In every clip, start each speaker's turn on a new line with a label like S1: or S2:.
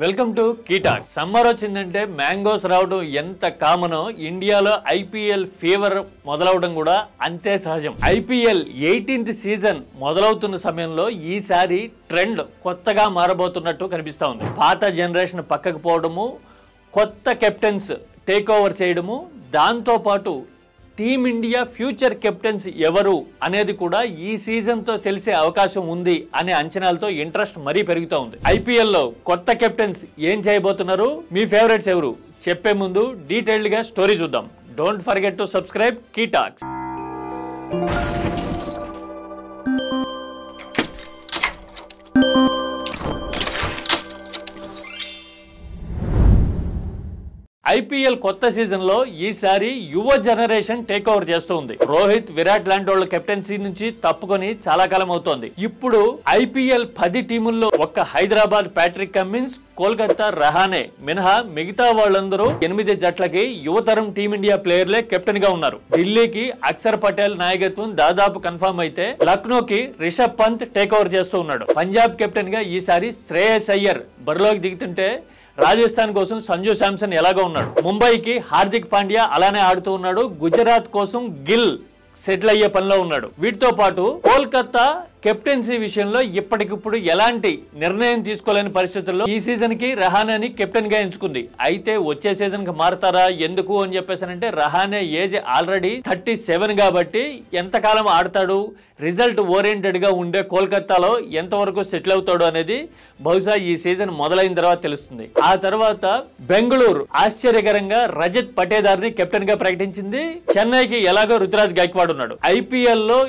S1: Welcome to కీటాక్. Summer వచ్చిందంటే mangoes రావడం ఎంత కామనో ఇండియాలో ఐపీఎల్ ఫీవర్ మొదలవడం కూడా అంతే సహజం. ఐపీఎల్ 18th సీజన్ మొదలవుతున్న సమయంలో ఈసారి ట్రెండ్ కొత్తగా మారబోతున్నట్టు కనిపిస్తా ఉంది. పాత జనరేషన్ పక్కకు పోవడము, కొత్త కెప్టెన్స్ టేక్ ఓవర్ చేయడము, దాంతో పాటు టీమిండియా ఫ్యూచర్ కెప్టెన్స్ ఎవరు అనేది కూడా ఈ సీజన్ తో తెలిసే అవకాశం ఉంది అనే అంచనాలతో ఇంట్రెస్ట్ మరీ పెరుగుతూ ఉంది. ఐపీఎల్ లో కొత్త కెప్టెన్స్ ఏం చేయబోతున్నారు, మీ ఫేవరెట్స్ ఎవరు చెప్పే ముందు డీటెయిల్డ్ గా స్టోరీ చూద్దాం. డోంట్ ఫర్గెట్ టు సబ్స్క్రైబ్ కీటాక్స్. ఐపీఎల్ కొత్త సీజన్ లో ఈసారి యువ జనరేషన్ టేక్ ఓవర్ చేస్తూ ఉంది. రోహిత్, విరాట్ లాంటి వాళ్ళ కెప్టెన్సీ నుంచి తప్పుకొని చాలా కాలం అవుతోంది. ఇప్పుడు ఐపీఎల్ 10 టీముల్లో ఒక్క హైదరాబాద్ ప్యాట్రిక్ కమిన్స్, కోల్కతా రహానే మినహా మిగతా వాళ్ళందరూ 8 జట్లకి యువతరం టీమిండియా ప్లేయర్లే కెప్టెన్ గా ఉన్నారు. ఢిల్లీకి అక్షర్ పటేల్ నాయకత్వం దాదాపు కన్ఫర్మ్ అయితే లక్నోకి రిషబ్ పంత్ టేక్ ఓవర్ చేస్తూ ఉన్నాడు. పంజాబ్ కెప్టెన్ గా ఈసారి శ్రేయస్ అయ్యర్ బరిలోకి దిగుతుంటే రాజస్థాన్ కోసం సంజు శాంసన్ ఎలాగో ఉన్నాడు. ముంబైకి హార్దిక్ పాండ్యా అలానే ఆడుతూ ఉన్నాడు. గుజరాత్ కోసం గిల్ సెటిల్ అయ్యే పనిలో ఉన్నాడు. వీటితో పాటు కోల్కతా కెప్టెన్సీ విషయంలో ఇప్పటికిప్పుడు ఎలాంటి నిర్ణయం తీసుకోలేని పరిస్థితుల్లో ఈ సీజన్ కి రహానేని కెప్టెన్ గా ఎంచుకుంది. అయితే వచ్చే సీజన్ కి మారుతారా ఎందుకు అని చెప్పేసానంటే రహానే ఏజ్ ఆల్రెడీ 37 కాబట్టి ఎంతకాలం ఆడతాడు, రిజల్ట్ ఓరియంటెడ్ గా ఉండే కోల్కతాలో ఎంతవరకు సెటిల్ అవుతాడు అనేది బహుశా ఈ సీజన్ మొదలైన తర్వాత తెలుస్తుంది. ఆ తర్వాత బెంగళూరు ఆశ్చర్యకరంగా రజత్ పటేదార్ ని కెప్టెన్ గా ప్రకటించింది. చెన్నైకి ఎలాగో రుతురాజ్ గైక్వాడ్ ఉన్నాడు. ఐపీఎల్ లో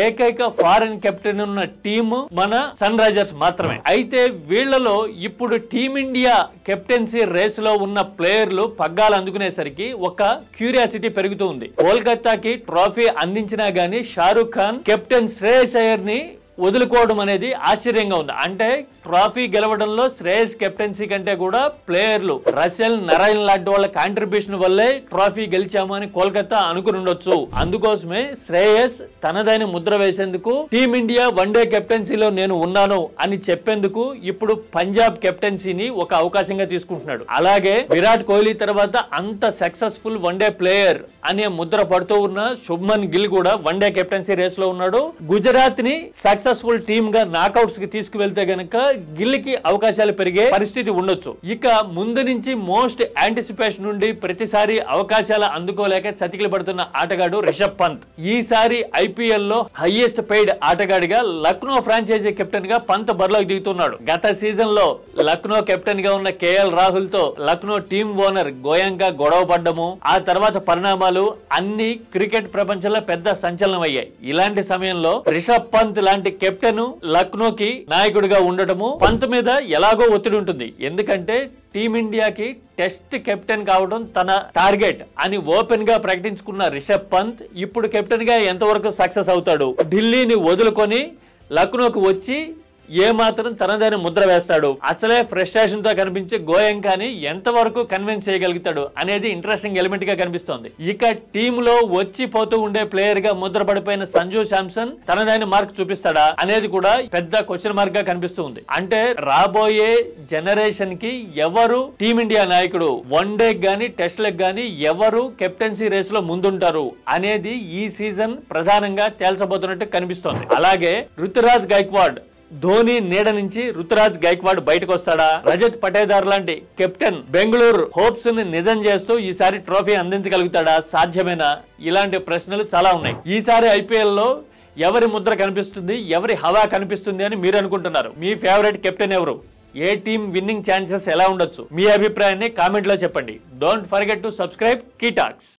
S1: ఏకైక ఫారెన్ కెప్టెన్ ఉన్న టీము మన సన్ రైజర్స్ మాత్రమే. అయితే వీళ్లలో ఇప్పుడు టీమిండియా కెప్టెన్సీ రేస్ లో ఉన్న ప్లేయర్లు పగ్గాలు అందుకునేసరికి ఒక క్యూరియాసిటీ పెరుగుతూ ఉంది. కోల్కతాకి ట్రోఫీ అందించినా గానీ షారుఖ్ ఖాన్ కెప్టెన్ శ్రేయస్ అయ్యర్ ని వదులుకోవడం అనేది ఆశ్చర్యంగా ఉంది. అంటే ట్రోఫీ గెలవడంలో శ్రేయస్ కెప్టెన్సీ కంటే కూడా ప్లేయర్లు రసెల్, నారాయణ లాంటి వాళ్ళ కాంట్రిబ్యూషన్ వల్లే ట్రోఫీ గెలిచామని కోల్కతా అనుకుని ఉండొచ్చు. అందుకోసమే శ్రేయస్ తనదైన ముద్ర వేసేందుకు టీమిండియా వన్డే కెప్టెన్సీలో నేను ఉన్నాను అని చెప్పేందుకు ఇప్పుడు పంజాబ్ కెప్టెన్సీని ఒక అవకాశంగా తీసుకుంటున్నాడు. అలాగే విరాట్ కోహ్లీ తర్వాత అంత సక్సెస్ఫుల్ వన్డే ప్లేయర్ అనే ముద్ర పడుతూ ఉన్న శుభ్మన్ గిల్ కూడా వన్డే కెప్టెన్సీ రేస్ లో ఉన్నాడు. గుజరాత్ ని సక్సెస్ఫుల్ టీమ్ గా నాకౌట్స్ కి తీసుకువెళ్తే గనక గిల్ కి అవకాశాలు పెరిగే పరిస్థితి ఉండొచ్చు. ఇక ముందు నుంచి మోస్ట్ యాంటిసిపేషన్ నుండి ప్రతిసారి అవకాశాలు అందుకోలేక చతికిలు పడుతున్న ఆటగాడు రిషబ్ పంత్. ఈసారి ఐపీఎల్ లో హైయెస్ట్ పెయిడ్ ఆటగాడిగా లక్నో ఫ్రాంచైజీ కెప్టెన్ గా పంత్ బరిలోకి దిగుతున్నాడు. గత సీజన్ లో లక్నో కెప్టెన్ గా ఉన్న కేఎల్ రాహుల్ తో లక్నో టీమ్ ఓనర్ గోయంకా గొడవ పడ్డము, ఆ తర్వాత పరిణామాలు అన్ని క్రికెట్ ప్రపంచంలో పెద్ద సంచలనం అయ్యాయి. ఇలాంటి సమయంలో రిషబ్ పంత్ లాంటి కెప్టెన్ లక్నోకి నాయకుడిగా ఉండటము పంత్ మీద ఎలాగో ఒత్తిడి ఉంటుంది. ఎందుకంటే టీమిండియాకి టెస్ట్ కెప్టెన్ కావడం తన టార్గెట్ అని ఓపెన్ గా ప్రకటించుకున్న రిషబ్ పంత్ ఇప్పుడు కెప్టెన్ గా ఎంతవరకు సక్సెస్ అవుతాడు, ఢిల్లీని వదులుకొని లక్నోకి వచ్చి ఏమాత్రం తనదైన ముద్ర వేస్తాడు, అసలే ఫ్రస్ట్రేషన్ తో కనిపించే గోయంకాని ఎంతవరకు కన్విన్స్ చేయగలుగుతాడు అనేది ఇంట్రెస్టింగ్ ఎలిమెంట్ గా కనిపిస్తోంది. ఇక టీమ్ లో వచ్చిపోతూ ఉండే ప్లేయర్ గా ముద్ర పడిపోయిన సంజు శాంసన్ తనదైన మార్క్ చూపిస్తాడా అనేది కూడా పెద్ద క్వశ్చన్ మార్క్ గా కనిపిస్తుంది. అంటే రాబోయే జనరేషన్ కి ఎవరు టీమిండియా నాయకుడు, వన్ డే గానీ టెస్ట్ లకు గానీ ఎవరు కెప్టెన్సీ రేస్ లో ముందుంటారు అనేది ఈ సీజన్ ప్రధానంగా తేల్చబోతున్నట్టు కనిపిస్తోంది. అలాగే రుతురాజ్ గైక్వాడ్, ధోని నీడ నుంచి రుతురాజ్ గైక్వాడ్ బయటకు వస్తాడా, రజత్ పటేదార్ లాంటి కెప్టెన్ బెంగళూరు హోప్స్ ని నిజం చేస్తూ ఈసారి ట్రోఫీ అందించగలుగుతాడా, సాధ్యమేనా, ఇలాంటి ప్రశ్నలు చాలా ఉన్నాయి. ఈసారి ఐపీఎల్ లో ఎవరి ముద్ర కనిపిస్తుంది, ఎవరి హవా కనిపిస్తుంది అని మీరు అనుకుంటున్నారు? మీ ఫేవరెట్ కెప్టెన్ ఎవరు, ఏ టీం విన్నింగ్ ఛాన్సెస్ ఎలా ఉండొచ్చు, మీ అభిప్రాయాన్ని కామెంట్ లో చెప్పండి. Don't forget to subscribe కీటాక్స్.